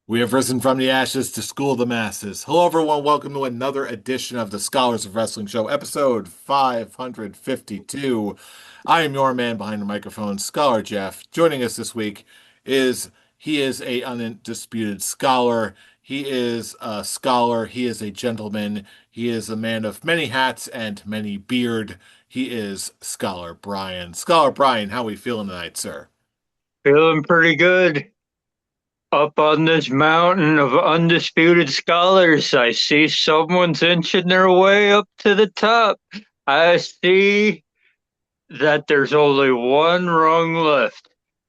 We have risen from the ashes to school the masses. Hello, everyone. Welcome to another edition of the Scholars of Wrestling Show, episode 552. I am your man behind the microphone, Scholar Jeff. Joining us this week is he is a undisputed scholar. He is a scholar. He is a gentleman. He is a man of many hats and many beard. He is Scholar Brian. Scholar Brian, how are we feeling tonight, sir? Feeling pretty good. Up on this mountain of undisputed scholars, I see someone's inching their way up to the top. I see that there's only one rung left.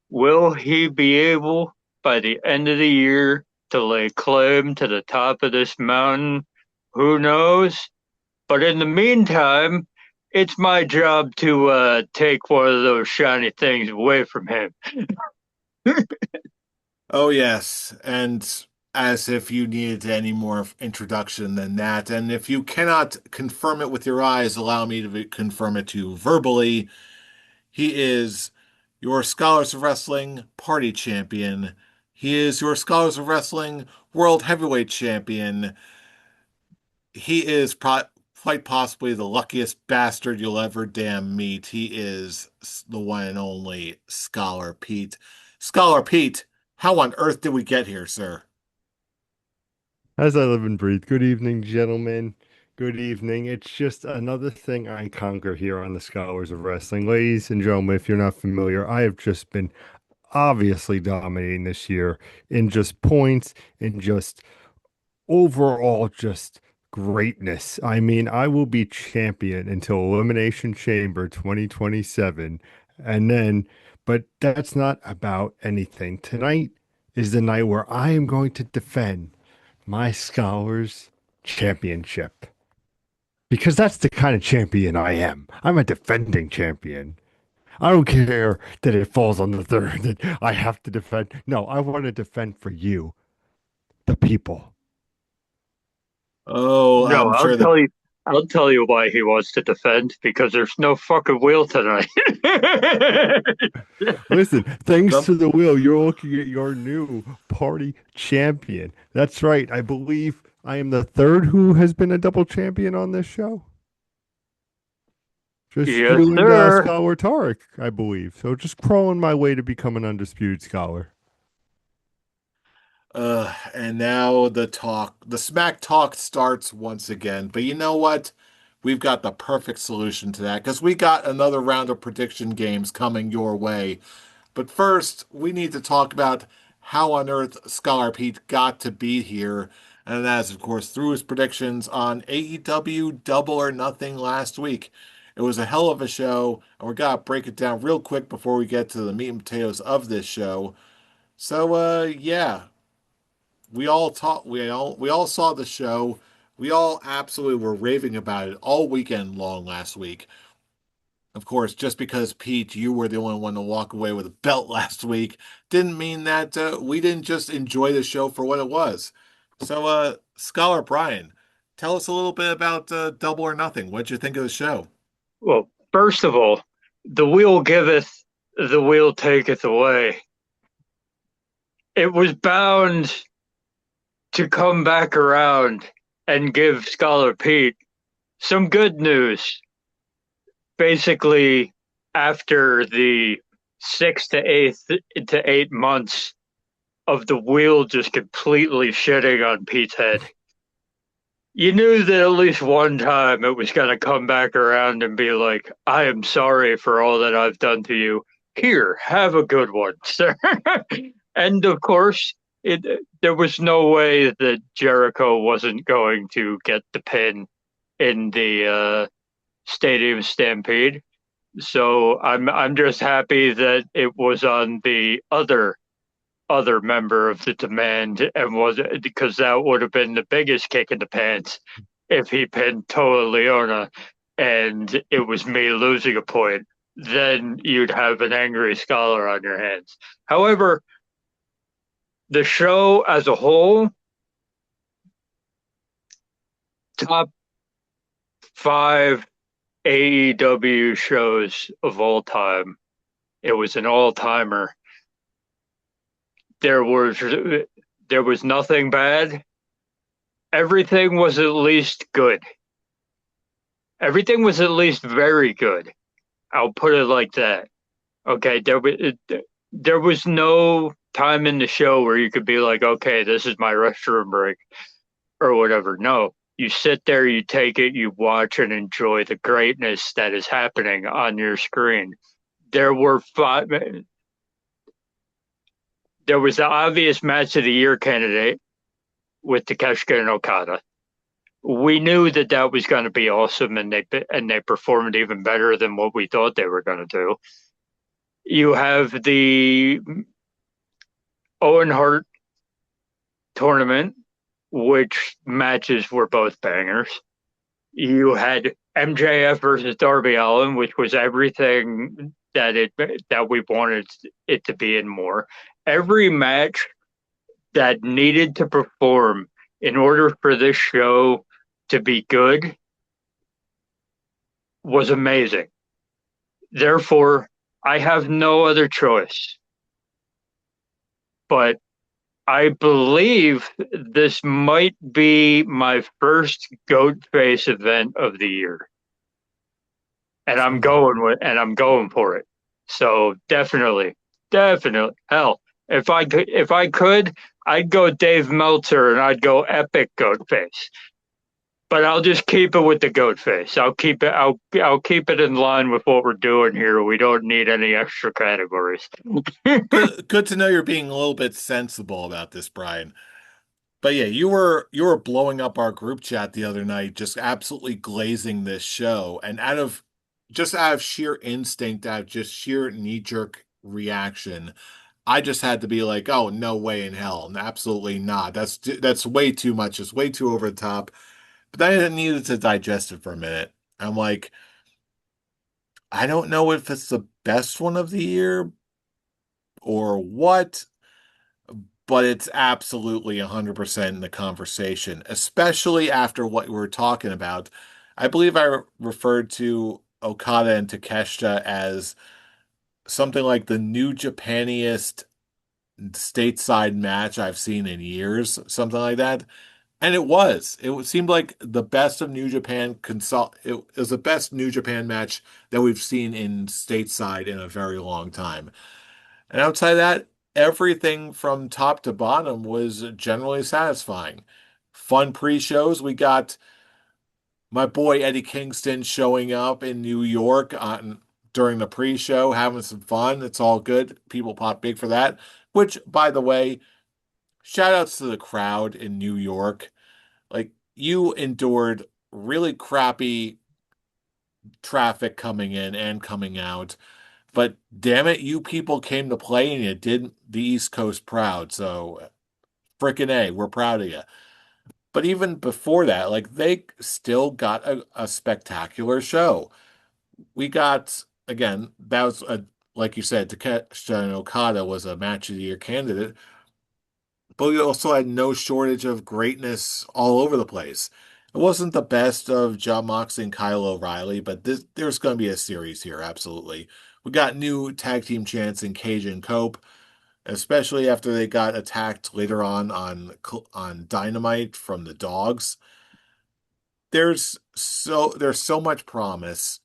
Will he be able, by the end of the year, to lay claim to the top of this mountain? Who knows? But in the meantime, it's my job to take one of those shiny things away from him. Oh, yes. And as if you needed any more introduction than that. And if you cannot confirm it with your eyes, allow me to confirm it to you verbally. He is your Scholars of Wrestling Party Champion. He is your Scholars of Wrestling World Heavyweight Champion. He is quite possibly the luckiest bastard you'll ever damn meet. He is the one and only Scholar Pete. Scholar Pete, how on earth did we get here, sir? As I live and breathe. Good evening, gentlemen. Good evening. It's just another thing I conquer here on the Scholars of Wrestling. Ladies and gentlemen, if you're not familiar, I have just been obviously dominating this year in just points, in just overall just greatness. I mean, I will be champion until Elimination Chamber 2027. And then, but that's not about anything. Tonight is the night where I am going to defend my Scholars Championship. Because that's the kind of champion I am. I'm a defending champion. I don't care that it falls on the third that I have to defend. No, I want to defend for you, the people. Oh, No, I'm sure that. I'll tell you why he wants to defend because there's no fucking wheel tonight. Listen, thanks Some, to the wheel, you're looking at your new party champion. That's right. I believe I am the third who has been a double champion on this show. Just Yes, you and sir. Scholar Tarek, I believe. So just crawling my way to become an undisputed scholar. and now the smack talk starts once again. But you know what? We've got the perfect solution to that because we got another round of prediction games coming your way. But first, we need to talk about how on earth Scholar Pete got to be here. And that's, of course, through his predictions on AEW Double or Nothing last week. It was a hell of a show, and we're going to break it down real quick before we get to the meat and potatoes of this show. So, yeah, we all saw the show. We all absolutely were raving about it all weekend long last week. Of course, just because Pete, you were the only one to walk away with a belt last week, didn't mean that we didn't just enjoy the show for what it was. So, Scholar Brian, tell us a little bit about Double or Nothing. What'd you think of the show? Well, first of all, the wheel giveth, the wheel taketh away. It was bound to come back around and give Scholar Pete some good news. Basically, after the 6 to 8 months of the wheel just completely shitting on Pete's head, you knew that at least one time it was going to come back around and be like, I am sorry for all that I've done to you. Here, have a good one, sir. And of course, it there was no way that Jericho wasn't going to get the pin in the Stadium Stampede. So I'm just happy that it was on the other member of the demand and was because that would have been the biggest kick in the pants if he pinned Toa Leona and it was me losing a point. Then you'd have an angry scholar on your hands. However, the show as a whole, top five AEW shows of all time. It was an all timer. There was There was nothing bad. Everything was at least good. Everything was at least very good. I'll put it like that. Okay, there was no time in the show where you could be like, okay, this is my restroom break or whatever. No, you sit there, you take it, you watch and enjoy the greatness that is happening on your screen. There were five. There was the obvious match of the year candidate with Takeshita and Okada. We knew that that was going to be awesome, and they performed even better than what we thought they were going to do. You have the Owen Hart tournament, which matches were both bangers. You had MJF versus Darby Allin, which was everything that we wanted it to be and more. Every match that needed to perform in order for this show to be good was amazing. Therefore, I have no other choice. But I believe this might be my first goat face event of the year. Sounds And I'm going for it. So definitely. Hell, if I could, I'd go Dave Meltzer and I'd go epic goat face. But I'll just keep it with the goat face. I'll keep it in line with what we're doing here. We don't need any extra categories. Good to know you're being a little bit sensible about this, Brian. But yeah, you were blowing up our group chat the other night, just absolutely glazing this show. And out of sheer instinct, out of just sheer knee-jerk reaction, I just had to be like, "Oh, no way in hell. Absolutely not. That's way too much. It's way too over the top." But then I needed to digest it for a minute. I'm like, I don't know if it's the best one of the year or what, but it's absolutely 100% in the conversation, especially after what we were talking about. I believe I referred to Okada and Takeshita as something like the new Japaniest stateside match I've seen in years, something like that. And it was. It seemed like the best of New Japan consult. It was the best New Japan match that we've seen in stateside in a very long time. And outside of that, everything from top to bottom was generally satisfying. Fun pre-shows. We got my boy Eddie Kingston showing up in New York during the pre-show, having some fun. It's all good. People pop big for that. Which, by the way, shout outs to the crowd in New York. Like, you endured really crappy traffic coming in and coming out. But damn it, you people came to play and you did the East Coast proud. So frickin' A, we're proud of you. But even before that, like they still got a spectacular show. We got again, that was a like you said, Takeshita and Okada was a match of the year candidate, but we also had no shortage of greatness all over the place. It wasn't the best of John Moxley and Kyle O'Reilly, but there's going to be a series here, absolutely. We got new tag team champs in Cage and Cope, especially after they got attacked later on Dynamite from the Dogs. There's so much promise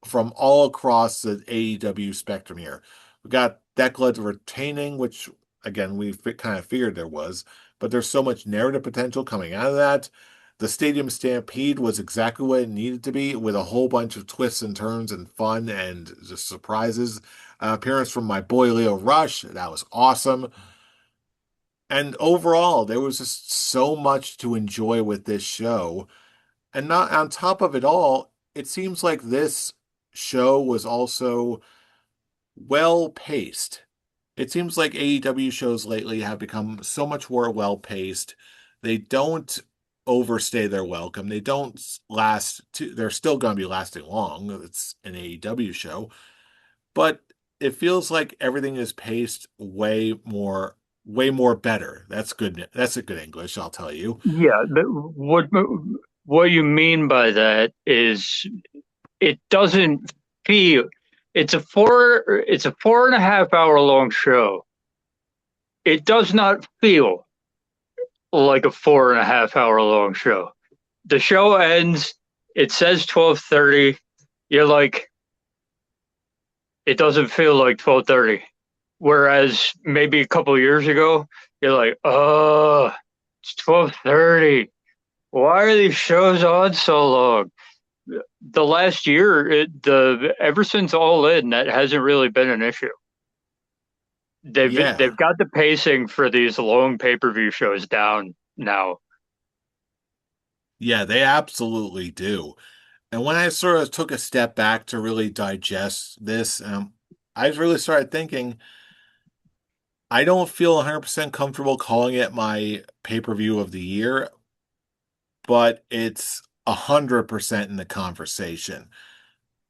from all across the AEW spectrum here. We got Declan retaining, which again we kind of figured there was, but there's so much narrative potential coming out of that. The Stadium Stampede was exactly what it needed to be, with a whole bunch of twists and turns and fun and just surprises. Appearance from my boy Leo Rush, that was awesome. And overall, there was just so much to enjoy with this show. And not on top of it all, it seems like this show was also well paced. It seems like AEW shows lately have become so much more well paced. They don't overstay their welcome. They don't they're still going to be lasting long. It's an AEW show, but it feels like everything is paced way more better. That's good. That's a good English, I'll tell you. Yeah, what you mean by that is it doesn't feel it's a 4.5 hour long show. It does not feel like a 4.5 hour long show. The show ends, it says 12:30. You're like, it doesn't feel like 12:30. Whereas maybe a couple years ago, you're like, oh, it's 12:30. Why are these shows on so long? The last year, the ever since All In, that hasn't really been an issue. They've Yeah. got the pacing for these long pay-per-view shows down now. Yeah, they absolutely do. And when I sort of took a step back to really digest this, I really started thinking I don't feel 100% comfortable calling it my pay-per-view of the year, but it's 100% in the conversation.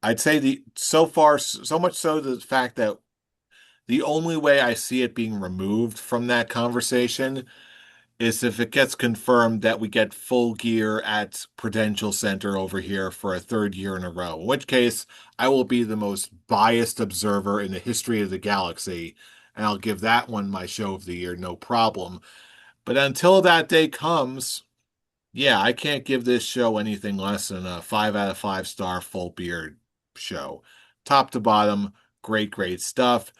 I'd say the so far so much so the fact that the only way I see it being removed from that conversation is if it gets confirmed that we get Full Gear at Prudential Center over here for a third year in a row, in which case I will be the most biased observer in the history of the galaxy, and I'll give that one my show of the year, no problem. But until that day comes, yeah, I can't give this show anything less than a 5 out of 5 star full beard show. Top to bottom, great, great stuff.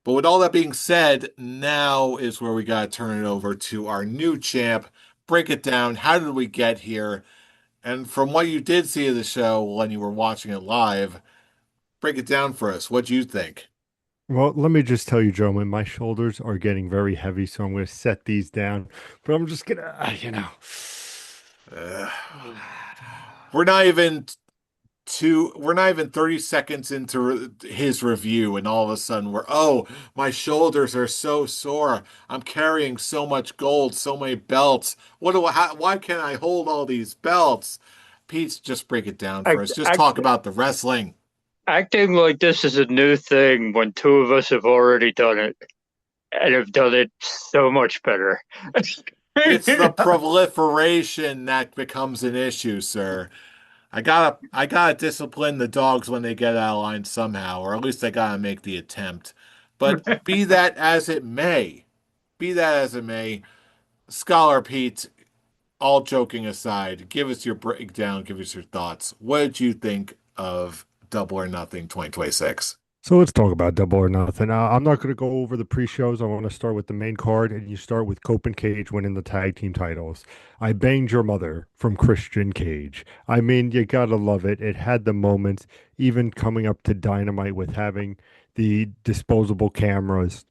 But with all that being said, now is where we got to turn it over to our new champ. Break it down. How did we get here? And from what you did see of the show when you were watching it live, break it down for us. What do you think? Well, let me just tell you, gentlemen, my shoulders are getting very heavy, so I'm going to set these down. But I'm just gonna, Uh, we're not even we're not even 30 seconds into his review, and all of a sudden my shoulders are so sore. I'm carrying so much gold, so many belts. Why can't I hold all these belts? Pete, just break it down for Act, us. Just act, talk about the wrestling. acting like this is a new thing when two of us have already done it and have done it so much better. It's the proliferation that becomes an issue, sir. I gotta discipline the dogs when they get out of line somehow, or at least I gotta make the attempt. But be that as it may, Scholar Pete, all joking aside, give us your breakdown, give us your thoughts. What did you think of Double or Nothing 2026? So let's talk about Double or Nothing. I'm not going to go over the pre-shows. I want to start with the main card, and you start with Cope and Cage winning the tag team titles. I Banged Your Mother from Christian Cage. I mean, you gotta love it. It had the moments, even coming up to Dynamite with having the disposable cameras.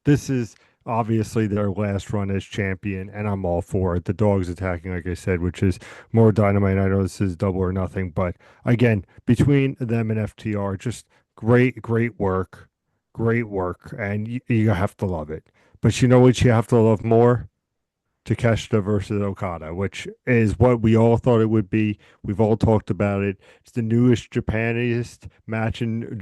This is obviously their last run as champion, and I'm all for it. The dog's attacking, like I said, which is more Dynamite. I know this is Double or Nothing, but again, between them and FTR, just great, great work, and you have to love it. But you know what you have to love more? Takeshita versus Okada, which is what we all thought it would be. We've all talked about it. It's the newest Japaniest match in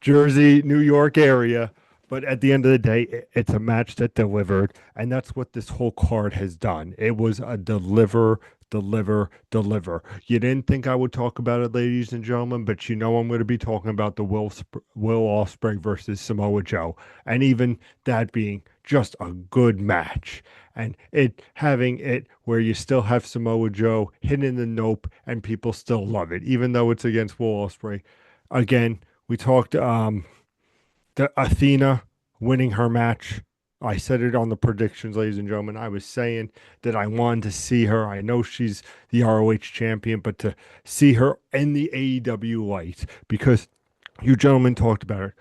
Jersey, New York area. But at the end of the day, it's a match that delivered, and that's what this whole card has done. It was a deliver, deliver, deliver. You didn't think I would talk about it, ladies and gentlemen, but you know I'm going to be talking about the Will Ospreay versus Samoa Joe, and even that being just a good match and it having it where you still have Samoa Joe hitting the nope and people still love it, even though it's against Will Ospreay. Again, we talked the Athena winning her match. I said it on the predictions, ladies and gentlemen. I was saying that I wanted to see her. I know she's the ROH champion, but to see her in the AEW light because you gentlemen talked about it.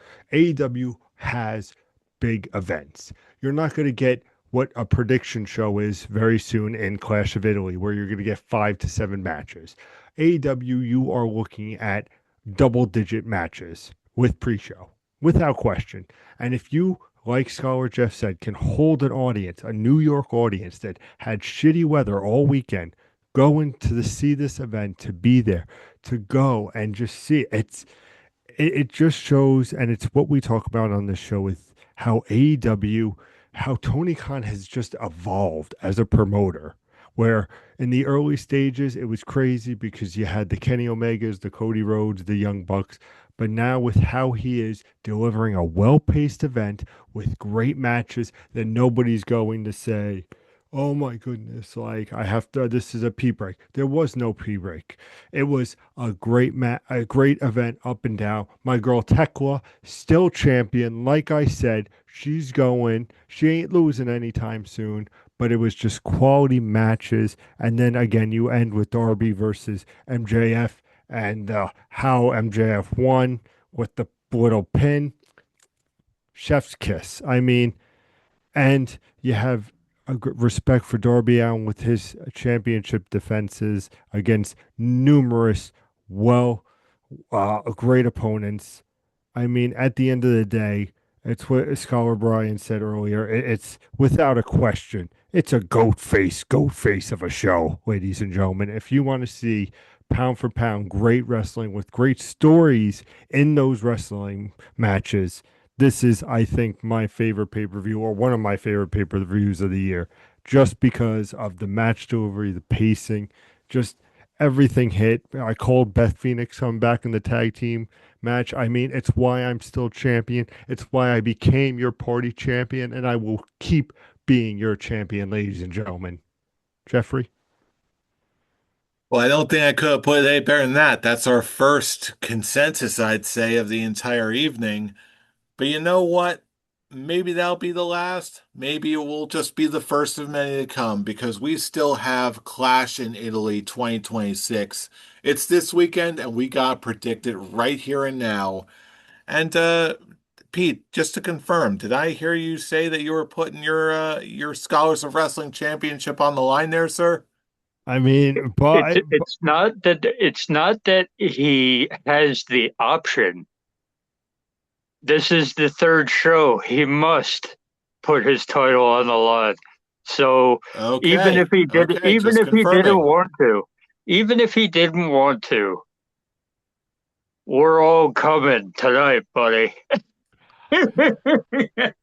AEW has big events. You're not going to get what a prediction show is very soon in Clash of Italy, where you're going to get 5 to 7 matches. AEW, you are looking at double digit matches with pre show, without question. And if you, like Scholar Jeff said, can hold an audience, a New York audience that had shitty weather all weekend, going to see this event, to be there, to go and just see it just shows, and it's what we talk about on this show with how AEW, how Tony Khan has just evolved as a promoter. Where in the early stages it was crazy because you had the Kenny Omegas, the Cody Rhodes, the Young Bucks, but now with how he is delivering a well-paced event with great matches that nobody's going to say, oh my goodness, like I have to, this is a pee break. There was no pee break. It was a great event up and down. My girl Tekla, still champion. Like I said, she's going. She ain't losing anytime soon. But it was just quality matches. And then again, you end with Darby versus MJF and how MJF won with the little pin. Chef's kiss. I mean, and you have respect for Darby Allin with his championship defenses against numerous, well, great opponents. I mean, at the end of the day, it's what Scholar Brian said earlier. It's without a question, it's a goat face of a show, ladies and gentlemen. If you want to see pound for pound great wrestling with great stories in those wrestling matches, this is, I think, my favorite pay per view or one of my favorite pay per views of the year, just because of the match delivery, the pacing, just everything hit. I called Beth Phoenix coming back in the tag team match. I mean, it's why I'm still champion. It's why I became your party champion, and I will keep being your champion, ladies and gentlemen. Jeffrey? Well, I don't think I could have put it any better than that. That's our first consensus, I'd say, of the entire evening. But you know what? Maybe that'll be the last. Maybe it will just be the first of many to come because we still have Clash in Italy 2026. It's this weekend, and we got predicted right here and now. And Pete, just to confirm, did I hear you say that you were putting your Scholars of Wrestling Championship on the line there, sir? I mean, It's not that he has the option. This is the third show. He must put his title on the line. So Okay. Okay, even just if he didn't confirming. want to, even if he didn't want to, we're all coming tonight, buddy.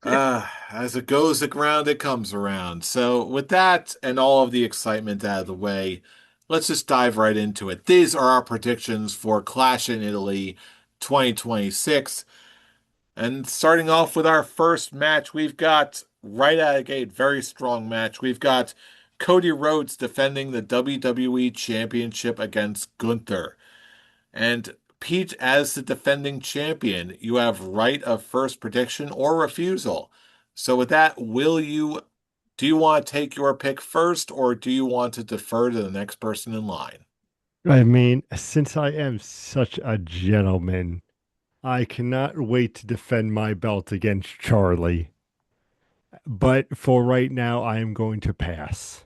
As it goes around, it comes around. So, with that and all of the excitement out of the way, let's just dive right into it. These are our predictions for Clash in Italy 2026. And starting off with our first match, we've got right out of the gate, very strong match. We've got Cody Rhodes defending the WWE Championship against Gunther. And Pete, as the defending champion, you have right of first prediction or refusal. So with that, do you want to take your pick first, or do you want to defer to the next person in line? I mean, since I am such a gentleman, I cannot wait to defend my belt against Charlie. But for right now, I am going to pass.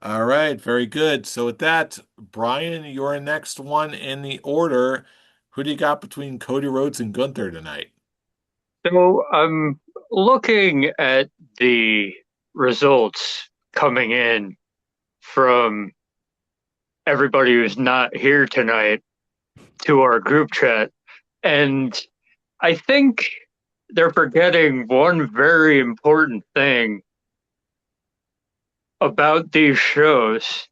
All right, very good. So with that, Brian, your next one in the order. Who do you got between Cody Rhodes and Gunther tonight? So I'm looking at the results coming in from everybody who's not here tonight to our group chat. And I think they're forgetting one very important thing about these shows,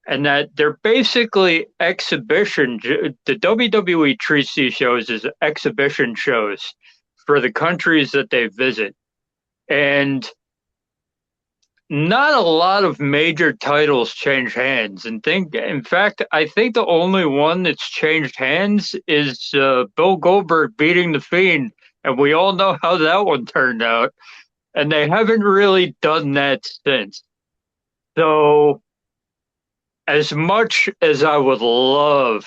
and that they're basically exhibition. The WWE treats these shows as exhibition shows for the countries that they visit. And not a lot of major titles change hands. In fact, I think the only one that's changed hands is Bill Goldberg beating the Fiend, and we all know how that one turned out. And they haven't really done that since. So, as much as I would love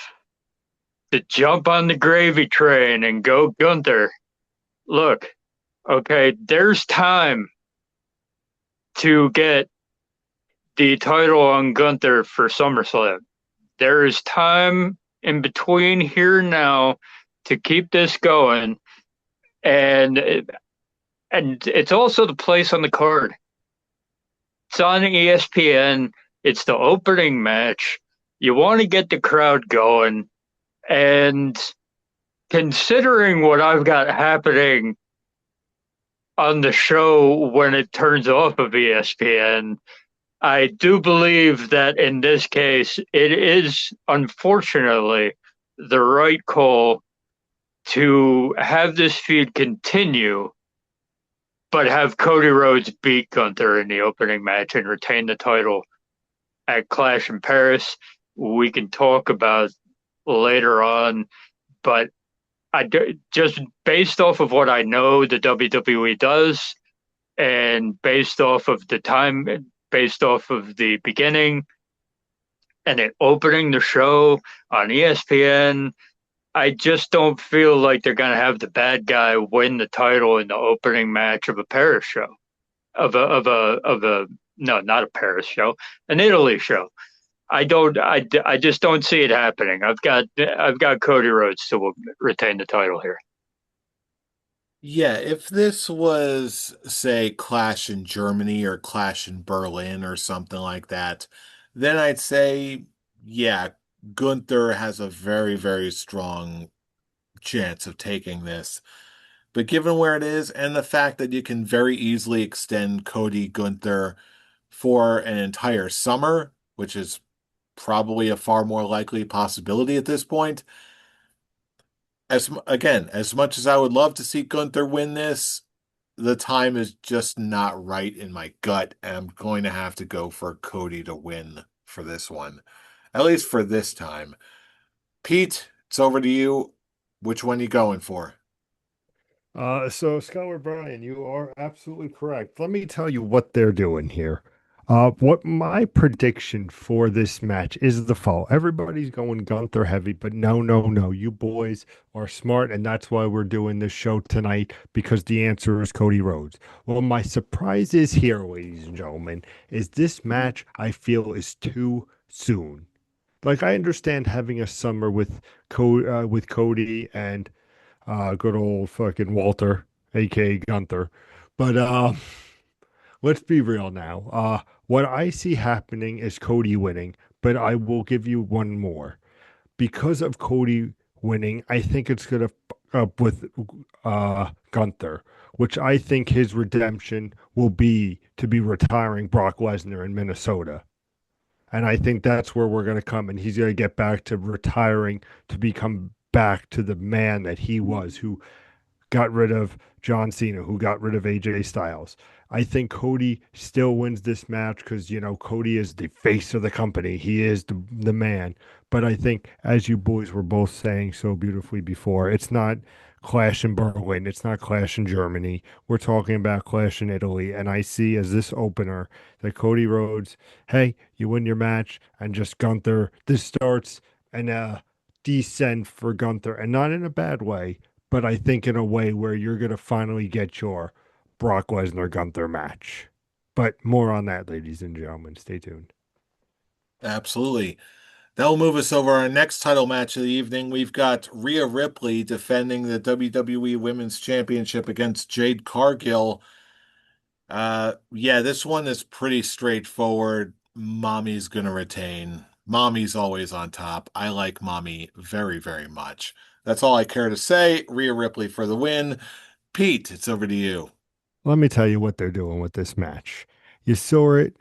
to jump on the gravy train and go Gunther, look, okay, there's time to get the title on Gunther for SummerSlam. There is time in between here and now to keep this going, and it's also the place on the card. It's on ESPN. It's the opening match. You want to get the crowd going, and considering what I've got happening on the show when it turns off of ESPN, I do believe that in this case, it is unfortunately the right call to have this feud continue, but have Cody Rhodes beat Gunther in the opening match and retain the title at Clash in Paris. We can talk about later on, but just based off of what I know the WWE does, and based off of the time, based off of the beginning, and it opening the show on ESPN, I just don't feel like they're gonna have the bad guy win the title in the opening match of a Paris show, of a no, not a Paris show, an Italy show. I just don't see it happening. I've got Cody Rhodes to retain the title here. Yeah, if this was, say, Clash in Germany or Clash in Berlin or something like that, then I'd say, yeah, Gunther has a very, very strong chance of taking this. But given where it is and the fact that you can very easily extend Cody Gunther for an entire summer, which is probably a far more likely possibility at this point, as much as I would love to see Gunther win this, the time is just not right in my gut, and I'm going to have to go for Cody to win for this one, at least for this time. Pete, it's over to you. Which one you going for? So Scholar Brian, you are absolutely correct. Let me tell you what they're doing here. What my prediction for this match is the fall. Everybody's going Gunther heavy, but no, no, no. You boys are smart, and that's why we're doing this show tonight because the answer is Cody Rhodes. Well, my surprise is here, ladies and gentlemen, is this match I feel is too soon. Like I understand having a summer with Cody and good old fucking Walter, aka Gunther. But let's be real now. What I see happening is Cody winning, but I will give you one more. Because of Cody winning, I think it's gonna up with Gunther, which I think his redemption will be to be retiring Brock Lesnar in Minnesota. And I think that's where we're going to come. And he's going to get back to retiring to become back to the man that he was, who got rid of John Cena, who got rid of AJ Styles. I think Cody still wins this match because, Cody is the face of the company. He is the man. But I think, as you boys were both saying so beautifully before, it's not Clash in Berlin. It's not Clash in Germany. We're talking about Clash in Italy. And I see as this opener that Cody Rhodes, hey, you win your match, and just Gunther, this starts an descent for Gunther, and not in a bad way, but I think in a way where you're going to finally get your Brock Lesnar Gunther match. But more on that, ladies and gentlemen. Stay tuned. Absolutely. That'll move us over our next title match of the evening. We've got Rhea Ripley defending the WWE Women's Championship against Jade Cargill. Yeah, this one is pretty straightforward. Mommy's gonna retain. Mommy's always on top. I like Mommy very, very much. That's all I care to say. Rhea Ripley for the win. Pete, it's over to you. Let me tell you what they're doing with this match. You saw it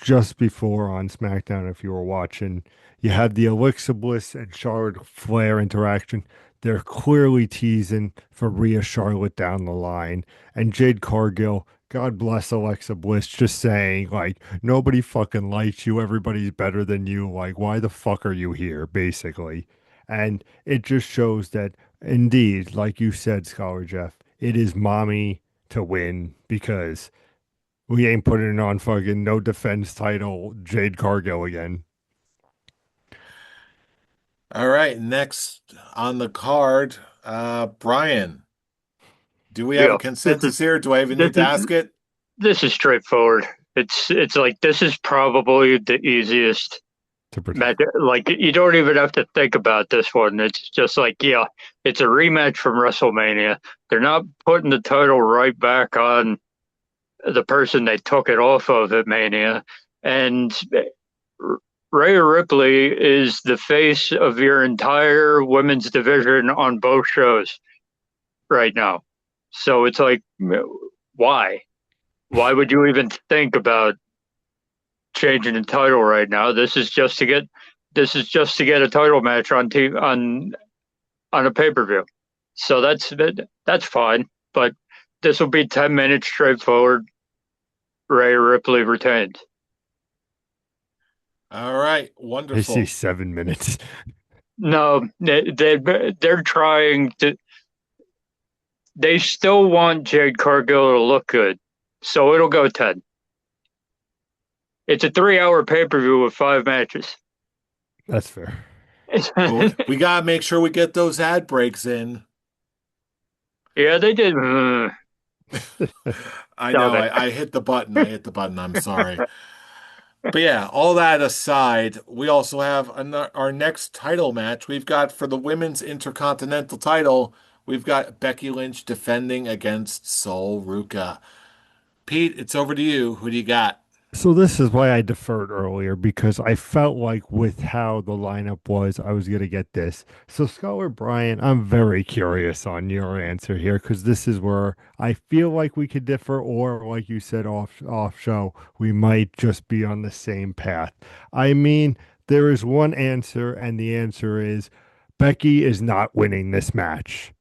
just before on SmackDown if you were watching. You had the Alexa Bliss and Charlotte Flair interaction. They're clearly teasing for Rhea Charlotte down the line. And Jade Cargill, God bless Alexa Bliss, just saying, like, nobody fucking likes you. Everybody's better than you. Like, why the fuck are you here, basically? And it just shows that, indeed, like you said, Scholar Jeff, it is mommy to win because we ain't putting on fucking no defense title Jade Cargill again. All right, next on the card, Brian, do we have a Yeah, this is consensus here? Do I even this need to is ask it? this is straightforward. It's like this is probably the easiest To match. predict. Like you don't even have to think about this one. It's just like, yeah, it's a rematch from WrestleMania. They're not putting the title right back on the person they took it off of at Mania. And Rhea Ripley is the face of your entire women's division on both shows right now. So it's like, why? Why would you even think about changing the title right now? This is just to get a title match on TV, on a pay-per-view. So that's fine. But This will be 10 minutes straightforward. Rhea Ripley retains. All right, I see wonderful. 7 minutes. No, they're trying to. They still want Jade Cargill to look good, so it'll go 10. It's a 3-hour pay per view with 5 matches. That's fair. But we gotta make sure we get those ad breaks in. Yeah, they did. I Stop know, it. I hit the button. I hit the button. I'm sorry. But yeah, all that aside, we also have our next title match. We've got for the women's intercontinental title, we've got Becky Lynch defending against Sol Ruka. Pete, it's over to you. Who do you got? So this is why I deferred earlier because I felt like with how the lineup was, I was gonna get this. So Scholar Brian, I'm very curious on your answer here because this is where I feel like we could differ, or like you said off show, we might just be on the same path. I mean, there is one answer, and the answer is Becky is not winning this match.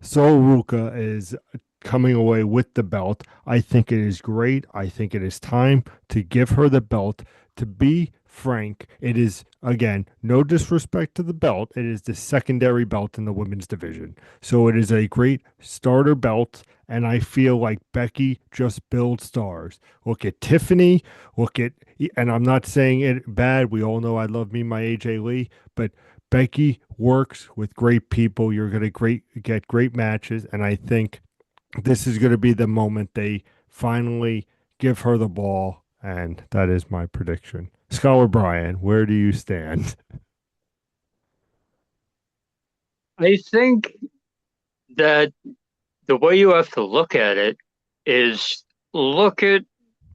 Sol Ruka is coming away with the belt. I think it is great. I think it is time to give her the belt. To be frank, it is, again, no disrespect to the belt. It is the secondary belt in the women's division. So it is a great starter belt. And I feel like Becky just builds stars. Look at Tiffany. Look at, and I'm not saying it bad. We all know I love me my AJ Lee, but Becky works with great people. You're going to get great matches, and I think this is going to be the moment they finally give her the ball, and that is my prediction. Scholar Brian, where do you stand? I think that the way you have to look at it is look at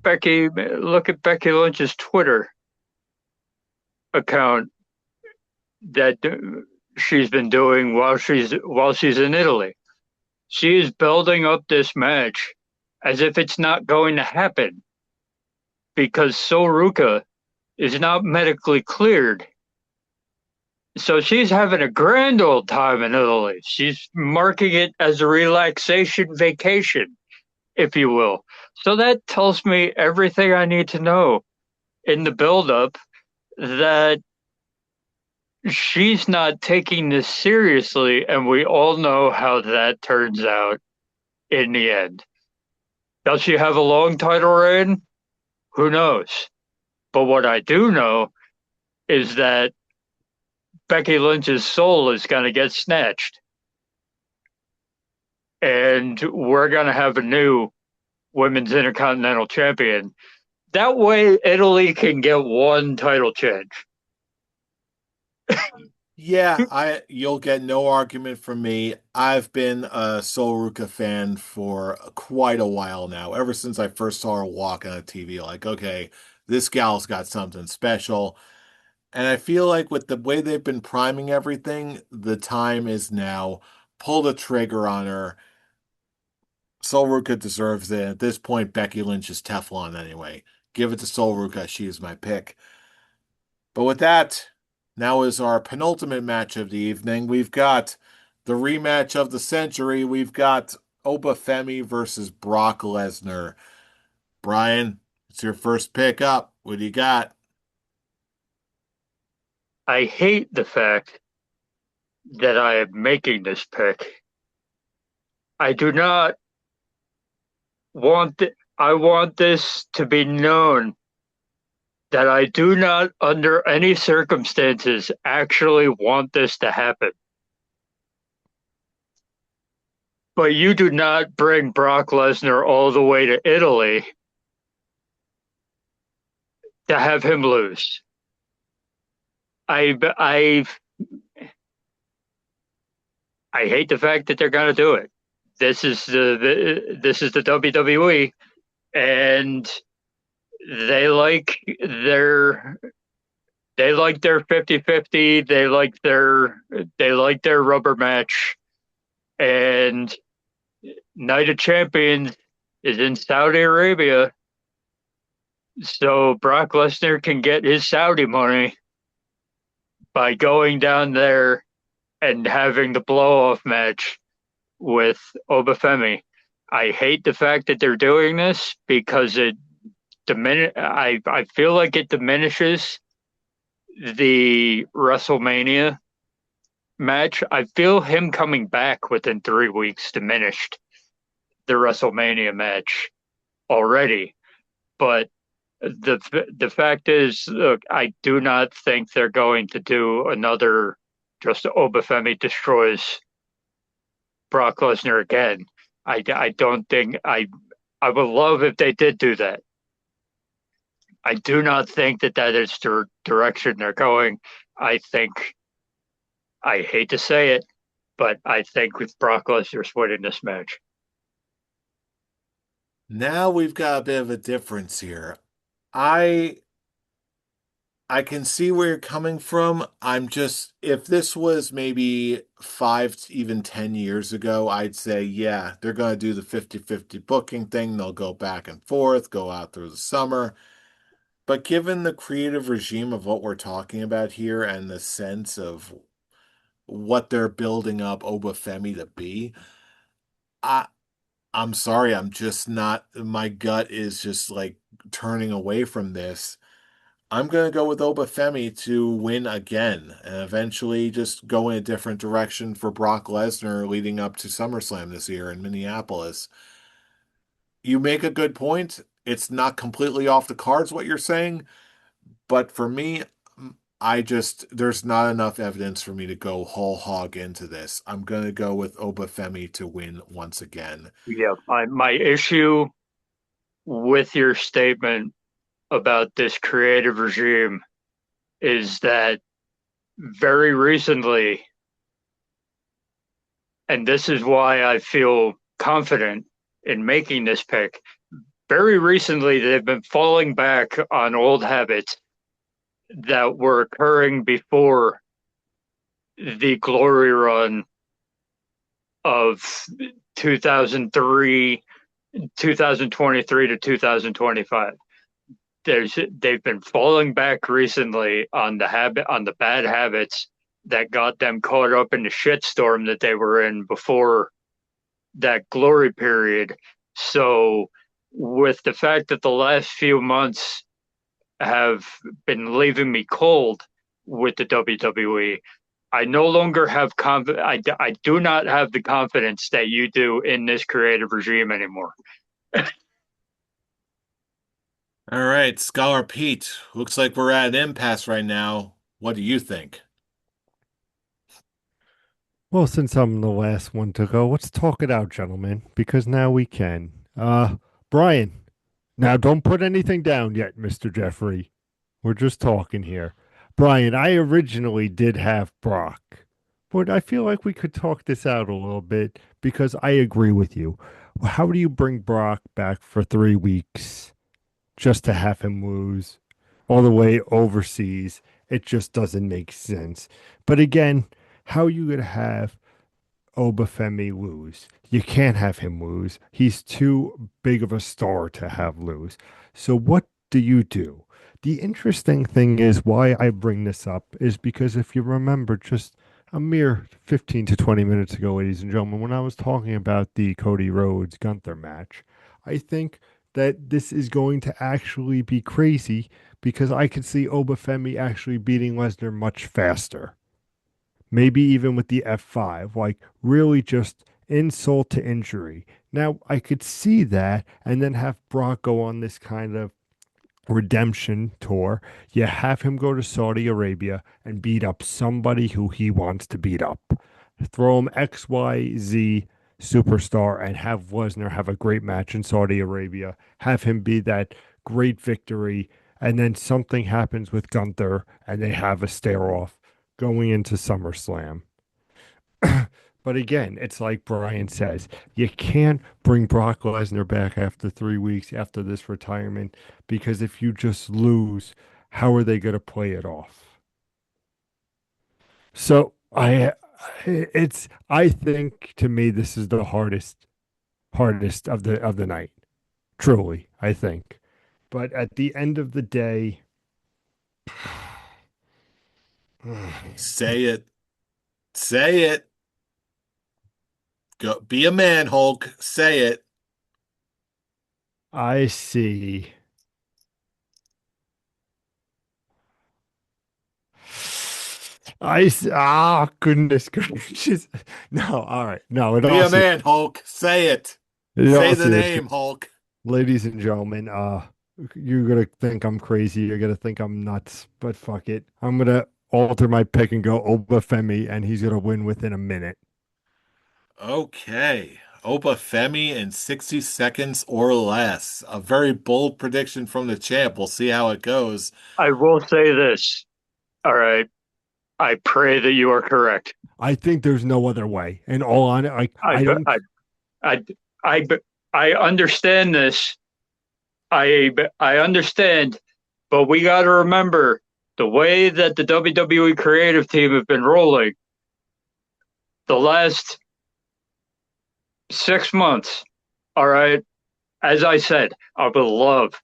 Becky Lynch's Twitter account that she's been doing while she's in Italy. She is building up this match as if it's not going to happen because Soruka is not medically cleared. So she's having a grand old time in Italy. She's marking it as a relaxation vacation, if you will. So that tells me everything I need to know in the build-up that she's not taking this seriously, and we all know how that turns out in the end. Does she have a long title reign? Who knows? But what I do know is that Becky Lynch's soul is going to get snatched, and we're going to have a new women's intercontinental champion. That way, Italy can get one title change. Yeah, I you'll get no argument from me. I've been a Sol Ruka fan for quite a while now, ever since I first saw her walk on a TV. Like, okay, this gal's got something special. And I feel like with the way they've been priming everything, the time is now. Pull the trigger on her. Sol Ruka deserves it. At this point, Becky Lynch is Teflon anyway. Give it to Sol Ruka. She is my pick. But with that, now is our penultimate match of the evening. We've got the rematch of the century. We've got Obafemi versus Brock Lesnar. Brian, it's your first pick up. What do you got? I hate the fact that I am making this pick. I do not I want this to be known that I do not, under any circumstances, actually want this to happen. But you do not bring Brock Lesnar all the way to Italy to have him lose. I I hate the fact that they're going to do it. This is the WWE, and they like their they like their 50-50. They like their rubber match. And Night of Champions is in Saudi Arabia, so Brock Lesnar can get his Saudi money by going down there and having the blow off match with Obafemi. I hate the fact that they're doing this because I feel like it diminishes the WrestleMania match. I feel him coming back within 3 weeks diminished the WrestleMania match already. But the fact is, look, I do not think they're going to do another just Obafemi destroys Brock Lesnar again. I don't think I would love if they did do that. I do not think that that is the direction they're going. I think I hate to say it, but I think with Brock Lesnar winning this match. Now we've got a bit of a difference here. I I can see where you're coming from. I'm just, if this was maybe five, even 10 years ago, I'd say, yeah, they're going to do the 50-50 booking thing. They'll go back and forth, go out through the summer. But given the creative regime of what we're talking about here and the sense of what they're building up Obafemi to be, I, I'm sorry, I'm just not, my gut is just like turning away from this. I'm going to go with Obafemi to win again and eventually just go in a different direction for Brock Lesnar leading up to SummerSlam this year in Minneapolis. You make a good point. It's not completely off the cards what you're saying, but for me, there's not enough evidence for me to go whole hog into this. I'm going to go with Obafemi to win once again. Yeah, my issue with your statement about this creative regime is that very recently, and this is why I feel confident in making this pick, very recently they've been falling back on old habits that were occurring before the glory run of 2003, 2023 to 2025. They've been falling back recently on the bad habits that got them caught up in the shitstorm that they were in before that glory period. So with the fact that the last few months have been leaving me cold with the WWE, I no longer have I do not have the confidence that you do in this creative regime anymore. All right, Scholar Pete, looks like we're at an impasse right now. What do you think? Well, since I'm the last one to go, let's talk it out, gentlemen, because now we can. Brian, now don't put anything down yet, Mr. Jeffrey. We're just talking here. Brian, I originally did have Brock, but I feel like we could talk this out a little bit because I agree with you. How do you bring Brock back for 3 weeks just to have him lose all the way overseas? It just doesn't make sense. But again, how are you going to have Obafemi lose? You can't have him lose. He's too big of a star to have lose. So what do you do? The interesting thing is why I bring this up is because if you remember just a mere 15 to 20 minutes ago, ladies and gentlemen, when I was talking about the Cody Rhodes Gunther match, I think that this is going to actually be crazy because I could see Obafemi actually beating Lesnar much faster, maybe even with the F5, like really just insult to injury. Now, I could see that and then have Brock go on this kind of redemption tour. You have him go to Saudi Arabia and beat up somebody who he wants to beat up. Throw him XYZ superstar and have Lesnar have a great match in Saudi Arabia. Have him be that great victory. And then something happens with Gunther and they have a stare off going into SummerSlam. But again, it's like Brian says, you can't bring Brock Lesnar back after 3 weeks after this retirement because if you just lose, how are they going to play it off? So I think to me this is the hardest of the night. Truly, I think. But at the end of the day, Say it. Say it. Go be a man, Hulk. Say it. I see. Goodness gracious. No, all right. No, in Be all a seriousness, man, Hulk. Say it. in Say all the seriousness, name, Hulk. ladies and gentlemen, you're gonna think I'm crazy. You're gonna think I'm nuts, but fuck it. I'm gonna alter my pick and go Obafemi, and he's gonna win within a minute. Okay. Femi in 60 seconds or less. A very bold prediction from the champ. We'll see how it goes. I will say this. All right. I pray that you are correct. I think there's no other way. And all on it, like I, I don't. I, I, I, I understand this. I understand, but we got to remember the way that the WWE creative team have been rolling the last 6 months. All right. As I said, I would love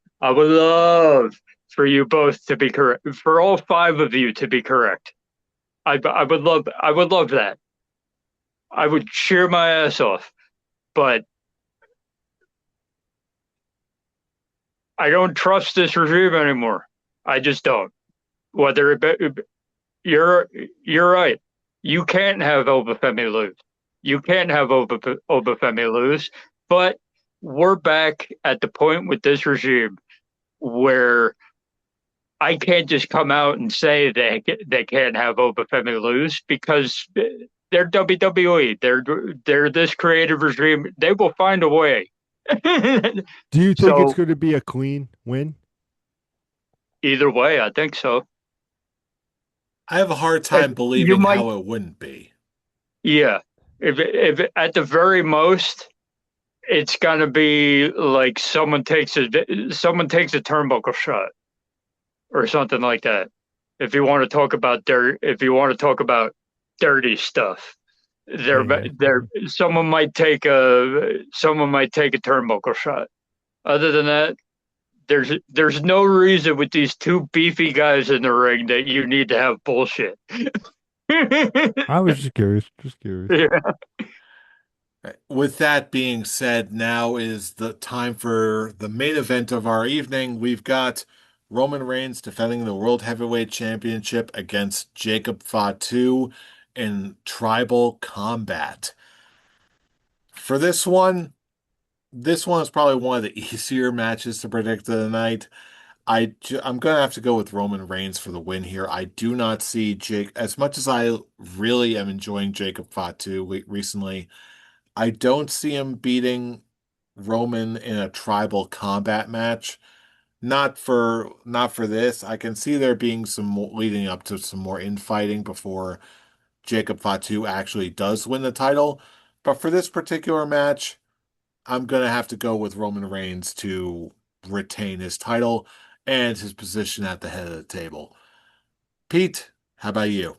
for you both to be correct, for all five of you to be correct. I would love that. I would cheer my ass off, but I don't trust this regime anymore. I just don't. Whether it be, you're you're right. You can't have Obafemi lose. You can't have Obafemi lose. But we're back at the point with this regime where I can't just come out and say they can't have Obafemi lose because they're WWE. They're this creative regime. They will find a way. Do you think it's So going to be a clean win? either way, I think so. I have a hard If time you believing might, how it wouldn't be. yeah. If at the very most, it's gonna be like someone takes a turnbuckle shot or something like that. If you want to talk about if you want to talk about dirty stuff, Yeah. someone might take a turnbuckle shot. Other than that, there's no reason with these two beefy guys in the ring that you need to have bullshit. I was just curious. Just curious. Yeah. With that being said, now is the time for the main event of our evening. We've got Roman Reigns defending the World Heavyweight Championship against Jacob Fatu in tribal combat. For this one is probably one of the easier matches to predict of the night. I'm gonna have to go with Roman Reigns for the win here. I do not see Jake as much as I really am enjoying Jacob Fatu recently. I don't see him beating Roman in a tribal combat match. Not for this. I can see there being some more, leading up to some more infighting before Jacob Fatu actually does win the title. But for this particular match, I'm gonna have to go with Roman Reigns to retain his title and his position at the head of the table. Pete, how about you?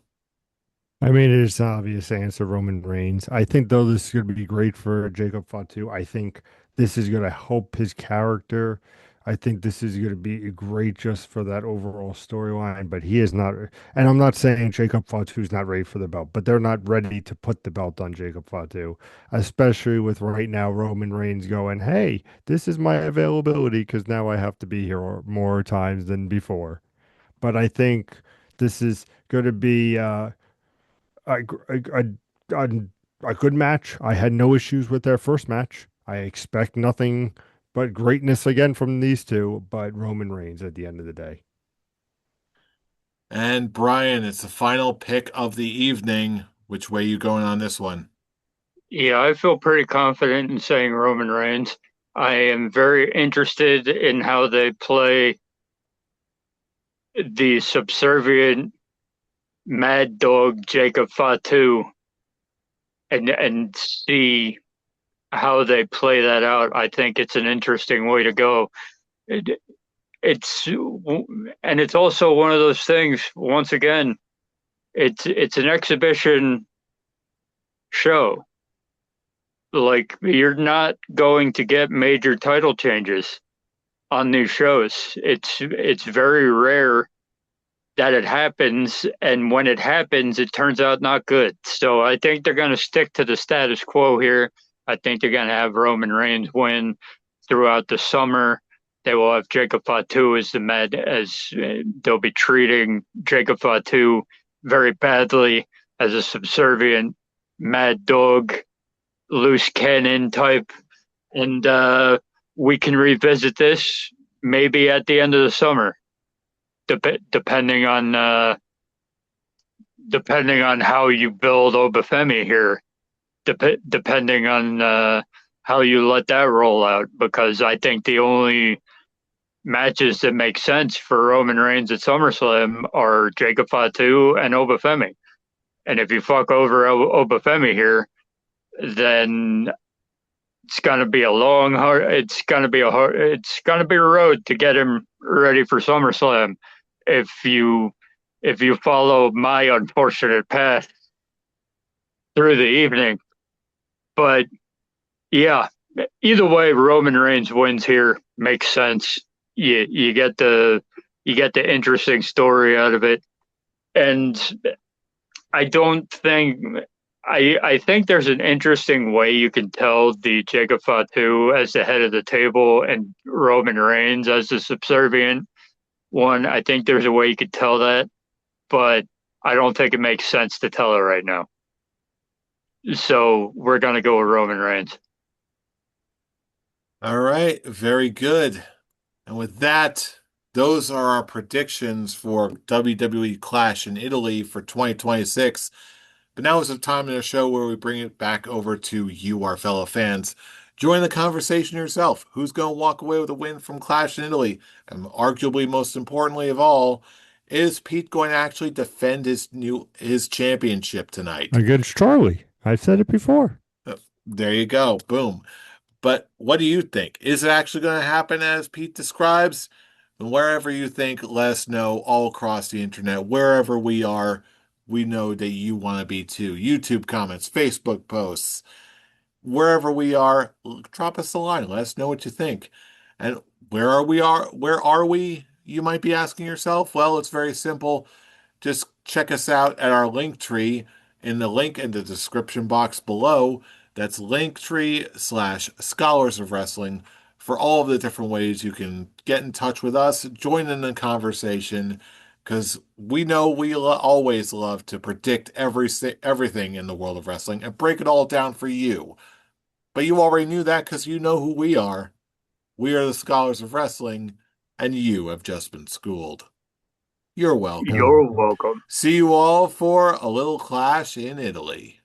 I mean, it is an obvious answer, Roman Reigns. I think though this is going to be great for Jacob Fatu. I think this is going to help his character. I think this is going to be great just for that overall storyline. But he is not, and I'm not saying Jacob Fatu is not ready for the belt, but they're not ready to put the belt on Jacob Fatu, especially with right now Roman Reigns going, "Hey, this is my availability because now I have to be here more times than before." But I think this is going to be. A, a, a, a good match. I had no issues with their first match. I expect nothing but greatness again from these two, but Roman Reigns at the end of the day. And Brian, it's the final pick of the evening. Which way you going on this one? Yeah, I feel pretty confident in saying Roman Reigns. I am very interested in how they play the subservient mad dog Jacob Fatu and see how they play that out. I think it's an interesting way to go. It, it's and it's also one of those things. Once again, it's an exhibition show. Like you're not going to get major title changes on these shows. It's very rare that it happens, and when it happens, it turns out not good. So I think they're going to stick to the status quo here. I think they're going to have Roman Reigns win throughout the summer. They will have Jacob Fatu as the med, as they'll be treating Jacob Fatu very badly as a subservient mad dog, loose cannon type. And we can revisit this maybe at the end of the summer, depending on how you build Obafemi here, depending on how you let that roll out. Because I think the only matches that make sense for Roman Reigns at SummerSlam are Jacob Fatu and Obafemi. And if you fuck over Obafemi here, then it's gonna be a long hard. It's gonna be a hard. It's gonna be a road to get him ready for SummerSlam. If you follow my unfortunate path through the evening, but yeah, either way, Roman Reigns wins here. Makes sense. You get the interesting story out of it, and I don't think I think there's an interesting way you can tell the Jacob Fatu as the head of the table and Roman Reigns as the subservient one. I think there's a way you could tell that, but I don't think it makes sense to tell it right now. So we're gonna go with Roman Reigns. All right, very good. And with that, those are our predictions for WWE Clash in Italy for 2026. But now is the time in the show where we bring it back over to you, our fellow fans. Join the conversation yourself. Who's going to walk away with a win from Clash in Italy? And arguably most importantly of all, is Pete going to actually defend his championship tonight? Against Charlie. I've said it before. There you go. Boom. But what do you think? Is it actually going to happen as Pete describes? And wherever you think, let us know all across the internet. Wherever we are, we know that you want to be too. YouTube comments, Facebook posts, wherever we are, drop us a line. Let us know what you think. And where are we? You might be asking yourself. Well, it's very simple. Just check us out at our link tree in the link in the description box below. That's linktree/Scholars of Wrestling for all of the different ways you can get in touch with us, join in the conversation, because we know we always love to predict everything in the world of wrestling and break it all down for you. But you already knew that because you know who we are. We are the Scholars of Wrestling, and you have just been schooled. You're welcome. Oh. You're welcome. See you all for a little clash in Italy.